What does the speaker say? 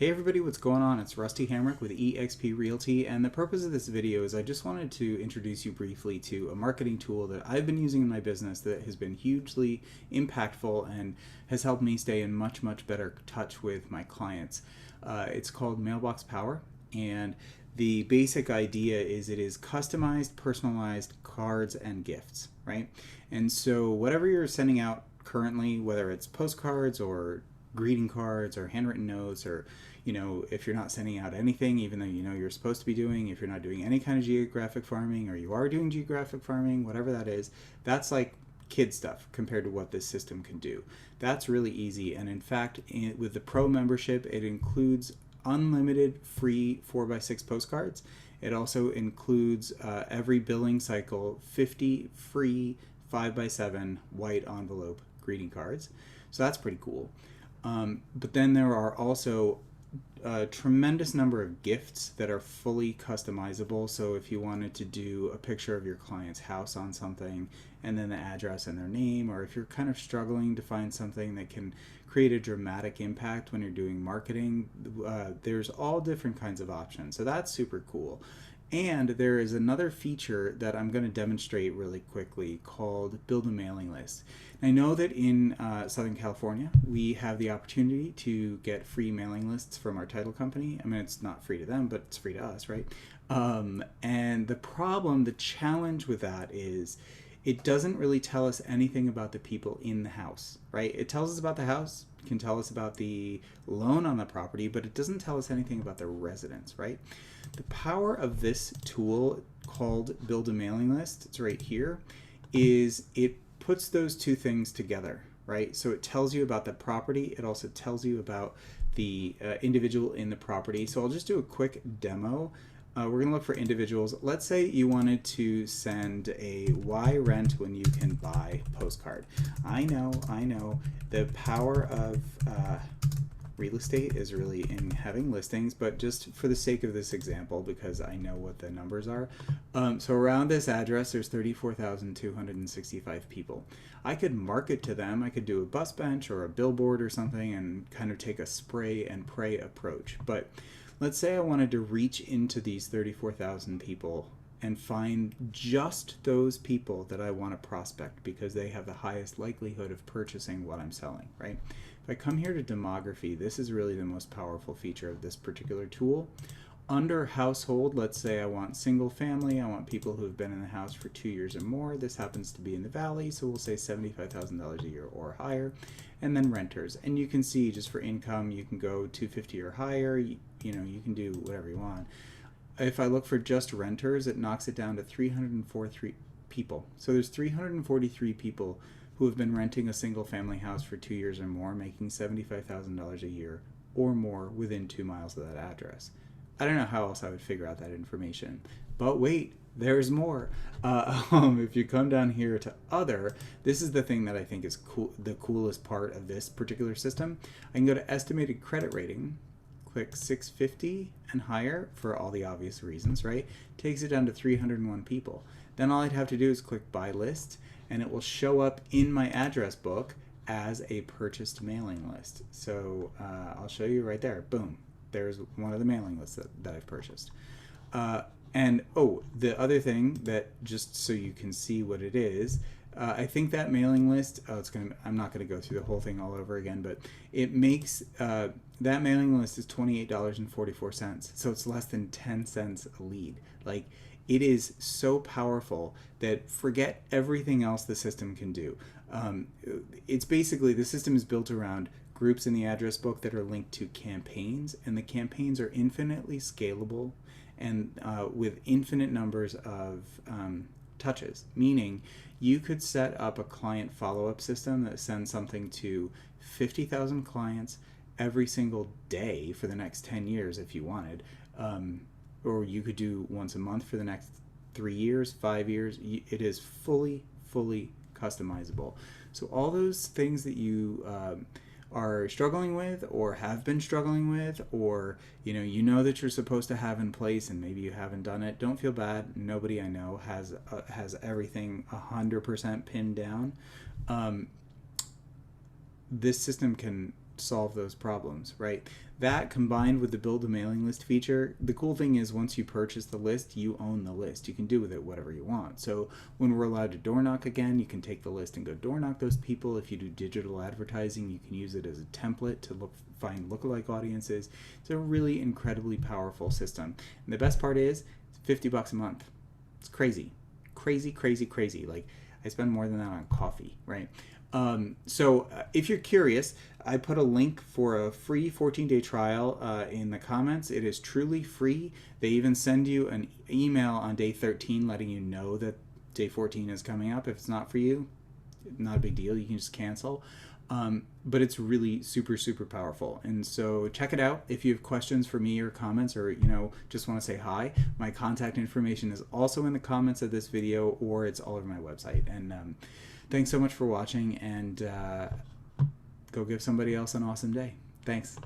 Hey everybody, what's going on? It's Rusty Hamrick with eXp Realty, and the purpose of this video is I just wanted to introduce you briefly to a marketing tool that I've been using in my business that has been hugely impactful and has helped me stay in much better touch with my clients. It's called Mailbox Power, and the basic idea is it is customized, personalized cards and gifts, right? And so whatever you're sending out currently, whether it's postcards or greeting cards or handwritten notes, or if you're not sending out anything, even though you're supposed to be doing, if you're not doing any kind of geographic farming, or you are doing geographic farming, whatever that is, that's like kid stuff compared to what this system can do. That's really easy. And in fact, with the pro membership, it includes unlimited free 4x6 postcards. It also includes every billing cycle 50 free 5x7 white envelope greeting cards. So that's pretty cool. But then there are also a tremendous number of gifts that are fully customizable. So if you wanted to do a picture of your client's house on something and then the address and their name, or if you're kind of struggling to find something that can create a dramatic impact when you're doing marketing, there's all different kinds of options. So that's super cool. And there is another feature that I'm going to demonstrate really quickly called Build a Mailing List. I know that in Southern California, we have the opportunity to get free mailing lists from our title company. I mean, it's not free to them, but it's free to us, right? And the challenge with that is it doesn't really tell us anything about the people in the house, right? It tells us about the house, it can tell us about the loan on the property, but it doesn't tell us anything about the residents, right? The power of this tool called Build a Mailing List, it's right here, is it puts those two things together, right? So it tells you about the property. It also tells you about the individual in the property. So I'll just do a quick demo. We're going to look for individuals. Let's say you wanted to send a why rent when you can buy postcard. I know. The power of real estate is really in having listings, but just for the sake of this example, because I know what the numbers are. So around this address, there's 34,265 people. I could market to them. I could do a bus bench or a billboard or something and kind of take a spray and pray approach. But let's say I wanted to reach into these 34,000 people and find just those people that I want to prospect because they have the highest likelihood of purchasing what I'm selling, right? If I come here to demography, this is really the most powerful feature of this particular tool. Under household, let's say I want single family, I want people who have been in the house for 2 years or more. This happens to be in the Valley, so we'll say $75,000 a year or higher. And then renters. And you can see just for income, you can go 250 or higher, you can do whatever you want. If I look for just renters, it knocks it down to 343 people. So there's 343 people who have been renting a single family house for 2 years or more, making $75,000 a year or more within 2 miles of that address. I don't know how else I would figure out that information. But wait, there's more. If you come down here to other, this is the thing that I think is cool, the coolest part of this particular system. I can go to estimated credit rating, click 650 and higher for all the obvious reasons, right? Takes it down to 301 people. Then all I'd have to do is click buy list, and it will show up in my address book as a purchased mailing list. So I'll show you right there. Boom. There's one of the mailing lists that I've purchased. And the other thing that, just so you can see what it is, I think that mailing list, I'm not going to go through the whole thing all over again, but it makes, that mailing list is $28.44. So it's less than 10 cents a lead. Like, it is so powerful that forget everything else the system can do. It's basically, the system is built around groups in the address book that are linked to campaigns, and the campaigns are infinitely scalable and with infinite numbers of touches, meaning you could set up a client follow-up system that sends something to 50,000 clients every single day for the next 10 years if you wanted, or you could do once a month for the next 3 years, 5 years. It is fully customizable. So all those things that you are struggling with or have been struggling with, or you know that you're supposed to have in place and maybe you haven't done it, don't feel bad. Nobody I know has everything 100% pinned down. This system can solve those problems, right? That combined with the build a mailing list feature, the cool thing is once you purchase the list, you own the list. You can do with it whatever you want. So when we're allowed to door knock again, you can take the list and go door knock those people. If you do digital advertising, you can use it as a template to find lookalike audiences. It's a really incredibly powerful system. And the best part is it's $50 a month. It's crazy. Crazy. Like, I spend more than that on coffee, right? So if you're curious, I put a link for a free 14-day trial in the comments. It is truly free. They even send you an email on day 13 letting you know that day 14 is coming up. If it's not for you, not a big deal. You can just cancel. But it's really super powerful. And so check it out. If you have questions for me or comments, or just want to say hi, my contact information is also in the comments of this video, or it's all over my website. And thanks so much for watching, and go give somebody else an awesome day. Thanks.